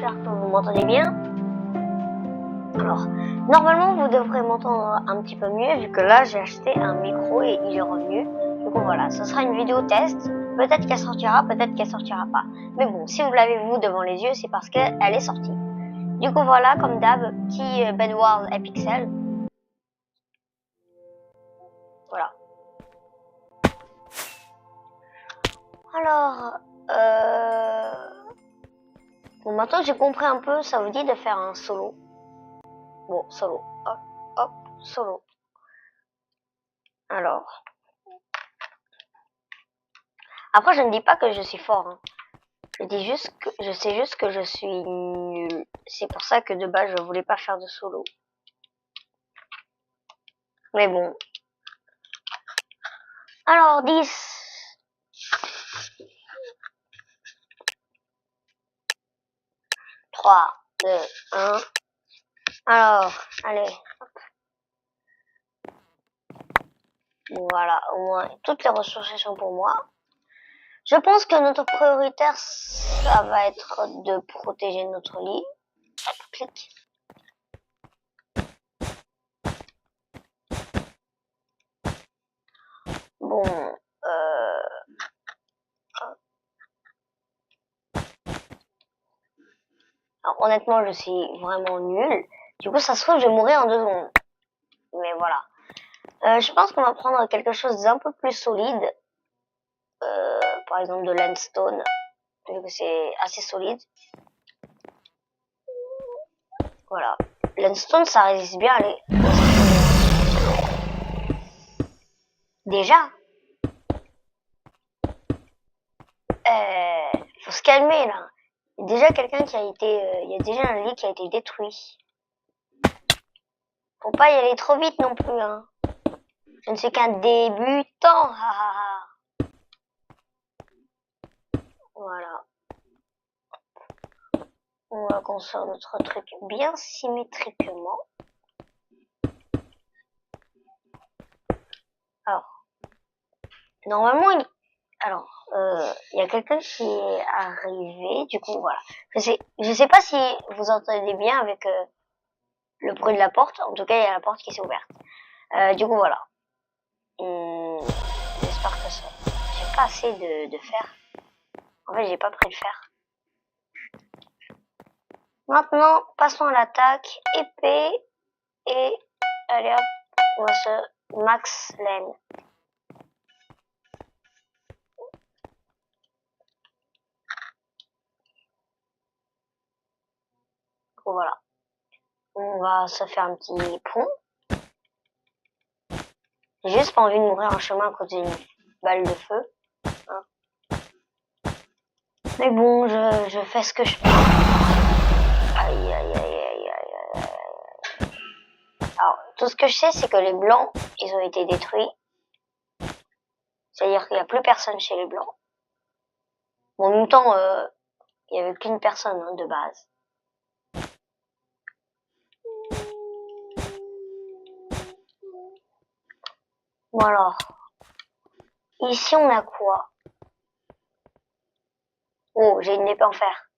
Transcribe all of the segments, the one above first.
j'espère que vous m'entendez bien. Alors, normalement vous devrez m'entendre un petit peu mieux vu que là j'ai acheté un micro et il est revenu. Du coup voilà, ce sera une vidéo test. Peut-être qu'elle sortira, peut-être qu'elle sortira pas. Mais bon, si vous l'avez vous devant les yeux, c'est parce qu'elle est sortie. Du coup voilà, comme d'hab, petit Bedwars Epixel. Voilà. Alors, bon, maintenant j'ai compris un peu, ça vous dit de faire un solo. Bon, solo. Hop, hop, solo. Alors. Après, je ne dis pas que je suis fort. Hein. Je sais juste que je suis nul. C'est pour ça que de base, je voulais pas faire de solo. Mais bon. Alors, 10. Trois, 2, 1. Alors, allez. Bon, voilà, au moins, toutes les ressources sont pour moi. Je pense que notre prioritaire, ça va être de protéger notre lit. Hop, clic. Bon, alors, honnêtement, je suis vraiment nulle. Du coup, ça se trouve, je vais mourir en 2 secondes. Mais voilà. Je pense qu'on va prendre quelque chose d'un peu plus solide. Par exemple, de Landstone. Vu que c'est assez solide. Voilà. Landstone, ça résiste bien à Déjà. Faut se calmer, là. Il y a déjà quelqu'un qui a été... il y a déjà un lit qui a été détruit. Faut pas y aller trop vite non plus, hein. Je ne suis qu'un débutant. Voilà. On va construire notre truc bien symétriquement. Alors, normalement, il y a quelqu'un qui est arrivé, du coup, voilà. Je sais pas si vous entendez bien avec le bruit de la porte. En tout cas, il y a la porte qui s'est ouverte. Du coup, voilà. J'espère que ça... J'ai pas assez de fer. En fait, j'ai pas pris le fer. Maintenant, passons à l'attaque. Épée. Et, allez hop, on va se max laine. Voilà. On va se faire un petit pont. J'ai juste pas envie de mourir en chemin à cause d'une balle de feu. Hein. Mais bon, je fais ce que je peux. Aïe, aïe, aïe, aïe, aïe, aïe. Alors, tout ce que je sais, c'est que les blancs, ils ont été détruits. C'est-à-dire qu'il n'y a plus personne chez les blancs. Bon, en même temps, il n'y avait qu'une personne hein, de base. Bon alors, ici on a quoi? Oh, j'ai une épée en fer.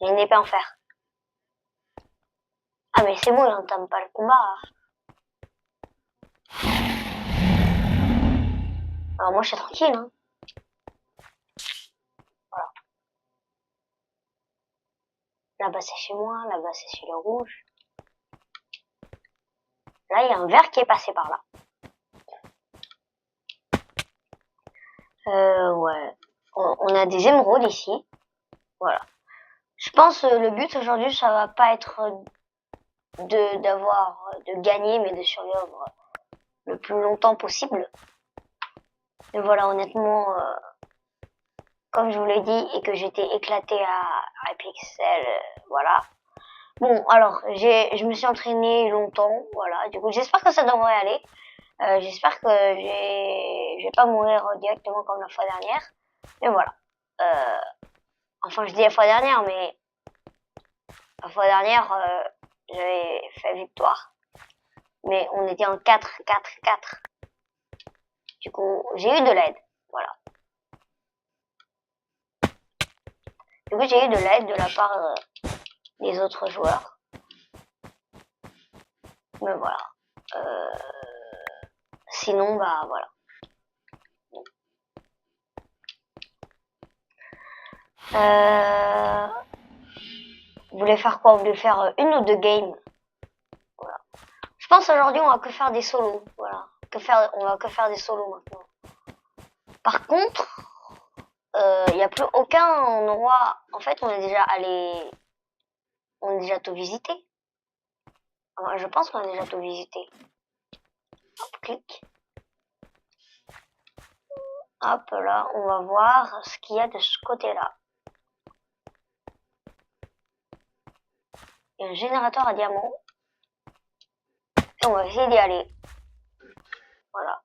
J'ai une épée en fer. Ah mais c'est bon, il entame pas le combat. Alors moi je suis tranquille. Hein. Voilà. Là-bas c'est chez moi, là-bas c'est chez le rouge. Là il y a un vert qui est passé par là. Ouais. On a des émeraudes ici. Voilà. Je pense le but aujourd'hui ça va pas être de gagner mais de survivre le plus longtemps possible. Mais voilà, honnêtement, comme je vous l'ai dit et que j'étais éclaté à Pixel, voilà. Bon, alors, je me suis entraîné longtemps, voilà. Du coup, j'espère que ça devrait aller. J'espère que je vais pas mourir directement comme la fois dernière. Mais voilà. Enfin, je dis la fois dernière, mais la fois dernière, j'avais fait victoire. Mais on était en 4-4-4. Du coup, j'ai eu de l'aide. Voilà. Du coup, j'ai eu de l'aide de la part des autres joueurs. Mais voilà. Sinon, bah voilà. Vous voulez faire quoi? Vous voulez faire une ou deux games? Voilà. Je pense aujourd'hui on va que faire des solos. Voilà. On va que faire des solos maintenant. Par contre, il n'y a plus aucun endroit. En fait, on est déjà allé. On a déjà tout visité. Enfin, je pense qu'on a déjà tout visité. Hop, clic. Hop, là, on va voir ce qu'il y a de ce côté-là. Il y a un générateur à diamants. Et on va essayer d'y aller. Voilà.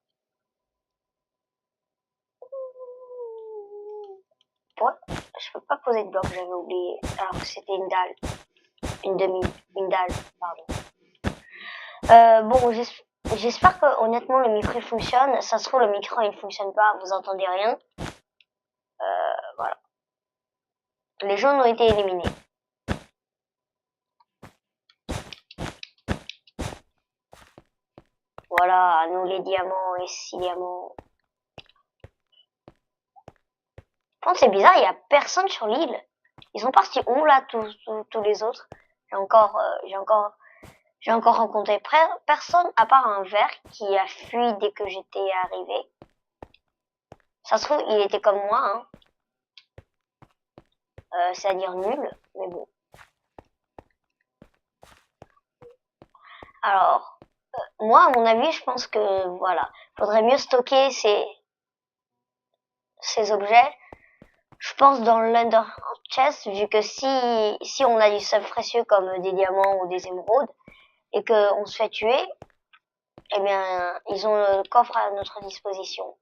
Ouais, je peux pas poser de bloc, j'avais oublié. Alors que c'était une dalle. Une dalle, pardon. Bon, j'espère que honnêtement le micro fonctionne. Ça se trouve le micro il fonctionne pas, vous entendez rien. Voilà. Les jaunes ont été éliminés. Voilà, nous les diamants, les 6 diamants. Bon, c'est bizarre, il y a personne sur l'île. Ils sont partis où là tous les autres? J'ai encore rencontré personne à part un vert qui a fui dès que j'étais arrivé. Ça se trouve, il était comme moi, hein. C'est-à-dire nul, mais bon. Alors, moi, à mon avis, je pense que, voilà, faudrait mieux stocker ces objets, je pense, dans l'Ender Chest, vu que si on a du stuff précieux comme des diamants ou des émeraudes, et qu'on se fait tuer, eh bien, ils ont le coffre à notre disposition.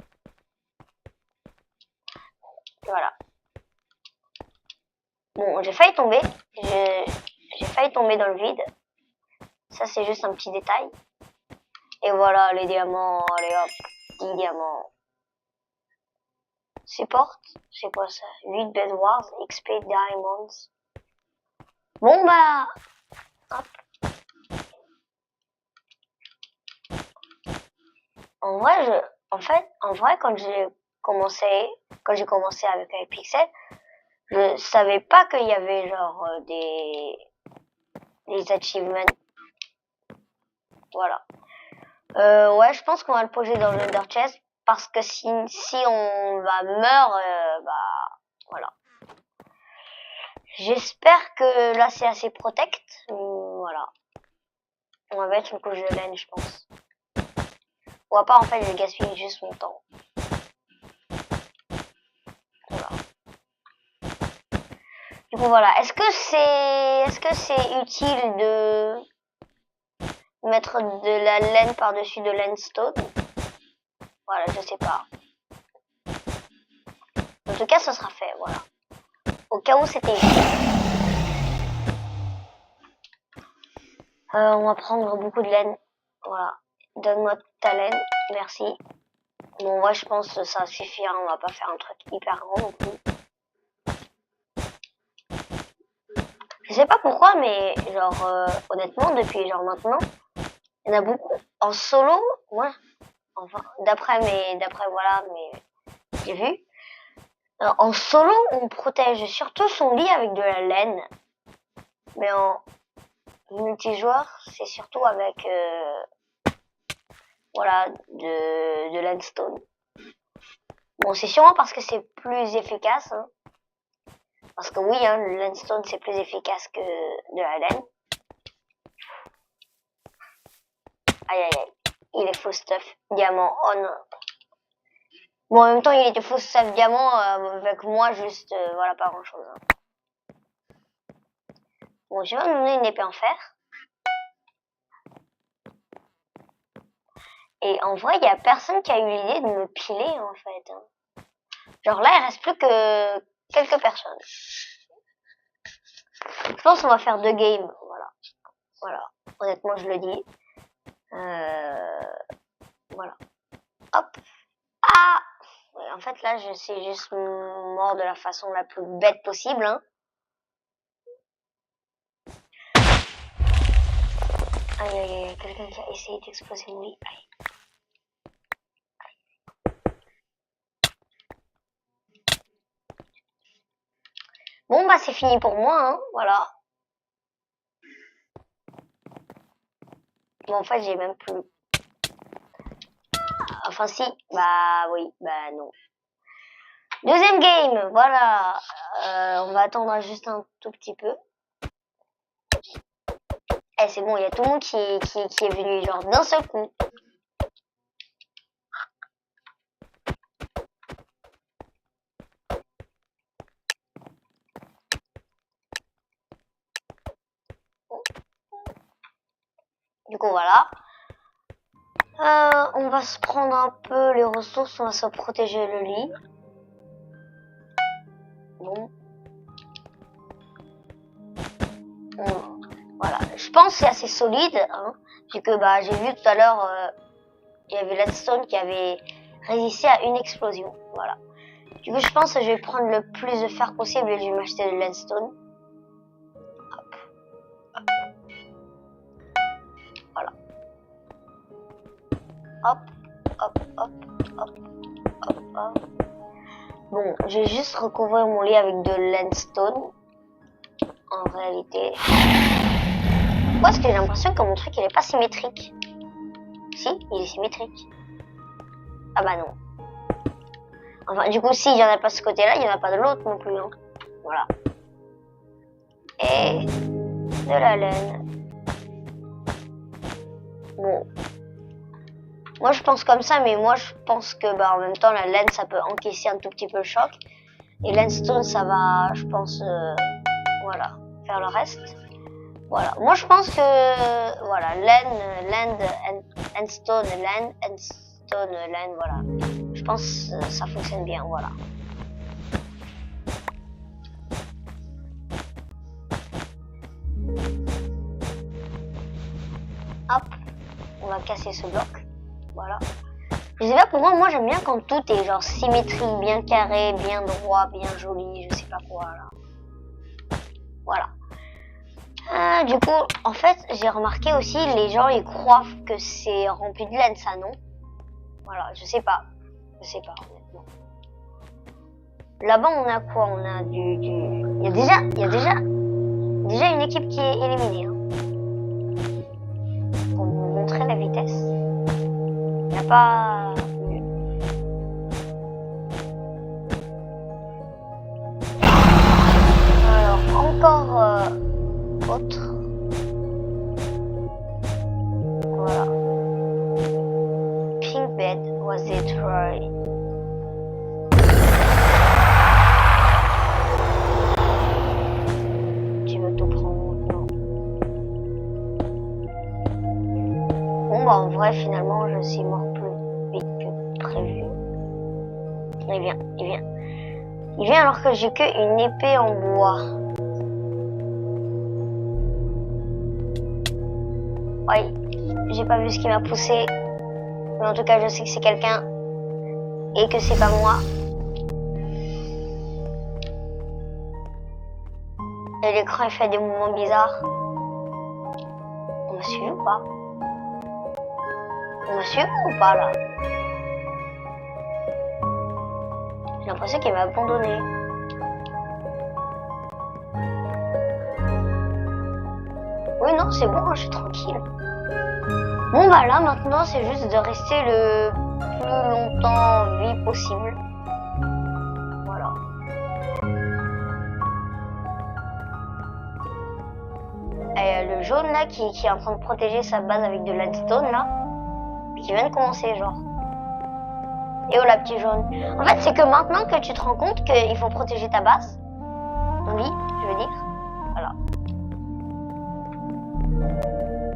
Voilà. Bon, j'ai failli tomber. J'ai failli tomber dans le vide. Ça, c'est juste un petit détail. Et voilà, les diamants. Allez hop, 10 diamants. Support, c'est quoi ça? 8 Bed Wars, XP Diamonds. Bon bah, hop. En vrai, quand j'ai commencé avec Pixel, je savais pas qu'il y avait genre des achievements. Voilà. Ouais, je pense qu'on va le poser dans le Ender Chest parce que si on va meurt, bah voilà. J'espère que là c'est assez protect. Voilà. On va mettre une couche de laine, je pense. Ou à part en fait, je gaspille juste mon temps. Voilà. Du coup voilà. Est-ce que c'est utile de mettre de la laine par-dessus de l'endstone? Voilà, je sais pas. En tout cas, ça sera fait, voilà. Au cas où c'était utile. On va prendre beaucoup de laine. Voilà. Donne-moi ta laine. Merci. Bon, moi, je pense que ça suffira. On va pas faire un truc hyper grand non plus. Je sais pas pourquoi, mais genre, honnêtement, depuis genre maintenant, il y en a beaucoup. En solo, moi, enfin, d'après voilà, mais j'ai vu. En solo, on protège surtout son lit avec de la laine. Mais en multijoueur, c'est surtout avec voilà, de l'endstone. Bon, c'est sûrement parce que c'est plus efficace, hein. Parce que oui, hein, le l'endstone c'est plus efficace que de la laine. Aïe aïe aïe, il est full stuff diamant. Oh non. Bon, en même temps, il était full stuff diamant avec moi, juste voilà, pas grand chose. Hein. Bon, je vais me donner une épée en fer. Et en vrai, il y a personne qui a eu l'idée de me piler en fait. Hein. Genre là, il reste plus que quelques personnes. Je pense qu'on va faire 2 games. Voilà. Voilà. Honnêtement, je le dis. Voilà. Hop. Ah! En fait, là, je suis juste mort de la façon la plus bête possible. Hein. Aïe, aïe, aïe, quelqu'un qui a essayé d'exploser mon lit. Aïe. Bon, bah, c'est fini pour moi, hein, voilà. Bon, en fait, j'ai même plus... Enfin, si, bah, oui, bah, non. Deuxième game, voilà. On va attendre juste un tout petit peu. Eh, c'est bon, il y a tout le monde qui est venu, genre, d'un seul coup. Du coup, voilà. On va se prendre un peu les ressources, on va se protéger le lit. Bon. Voilà, je pense que c'est assez solide, hein, vu que bah, j'ai vu tout à l'heure, il y avait Landstone qui avait résisté à une explosion. Voilà. Du coup, je pense que je vais prendre le plus de fer possible et je vais m'acheter de Landstone. Hop. Hop. Voilà. Hop, hop, hop, hop, hop, hop. Bon, je vais juste recouvrir mon lit avec de Landstone. En réalité. Pourquoi est-ce que j'ai l'impression que mon truc il est pas symétrique? Si, il est symétrique. Ah bah non. Enfin, du coup, s'il n'y en a pas de ce côté-là, il n'y en a pas de l'autre non plus. Hein. Voilà. Et de la laine. Bon. Moi, je pense comme ça, mais moi, je pense que bah, en même temps, la laine, ça peut encaisser un tout petit peu le choc. Et Landstone, ça va, je pense, voilà, faire le reste. Voilà. Moi, je pense que, voilà, Landstone, voilà. Je pense que ça fonctionne bien, voilà. Hop, on va casser ce bloc, voilà. Je sais pas pourquoi, moi j'aime bien quand tout est genre symétrique, bien carré, bien droit, bien joli, je sais pas quoi là. Voilà. Du coup, en fait, j'ai remarqué aussi, les gens ils croient que c'est rempli de laine, ça non? Voilà, je sais pas honnêtement. Là-bas, on a quoi? On a il y a déjà une équipe qui est éliminée. Hein. Pour vous montrer la vitesse. Il n'y a pas... Alors, encore autre. Voilà. Pink bed was destroyed. Tu veux tout prendre? Non. Bon, bah, en vrai, finalement, je suis mort plus vite que prévu. Il vient. Il vient alors que j'ai qu'une épée en bois. Ouais, j'ai pas vu ce qui m'a poussé. Mais en tout cas, je sais que c'est quelqu'un. Et que c'est pas moi. Et l'écran il fait des mouvements bizarres. On me suit ou pas? On me suit ou pas là? J'ai l'impression qu'il m'a abandonné. Oui, non, c'est bon, je suis tranquille. Bon, bah là, maintenant, c'est juste de rester le plus longtemps en vie possible. Voilà. Et le jaune, là, qui est en train de protéger sa base avec de Landstone, là, qui vient de commencer, genre. Et oh, la petite jaune. En fait, c'est que maintenant que tu te rends compte qu'il faut protéger ta base, ton lit, je veux dire. Voilà.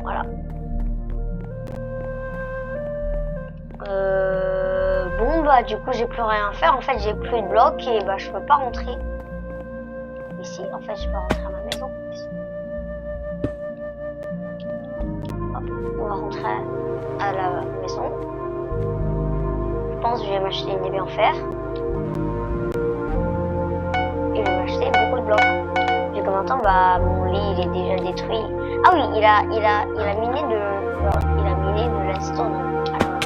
Voilà. Bon, bah, du coup, j'ai plus rien à faire. En fait, j'ai plus de blocs et bah, je peux pas rentrer. Ici, en fait, je peux rentrer à ma maison. Hop, on va rentrer à la maison. Je pense que je vais m'acheter une épée en fer. Et je vais m'acheter beaucoup de blocs. Vu que maintenant, bah, mon lit, il est déjà détruit. Ah oui, il a miné de l'Estone. Alors,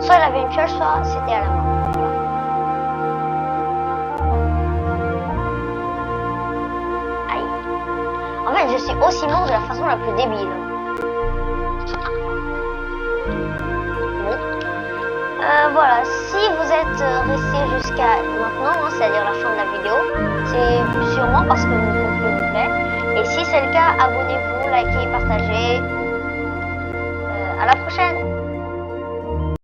soit il avait une pioche, soit c'était à la main. Voilà. Aïe. En fait, je suis aussi mort de la façon la plus débile. Voilà, si vous êtes resté jusqu'à maintenant, hein, c'est-à-dire la fin de la vidéo, c'est sûrement parce que le contenu vous plaît. Et si c'est le cas, abonnez-vous, likez, partagez. À la prochaine!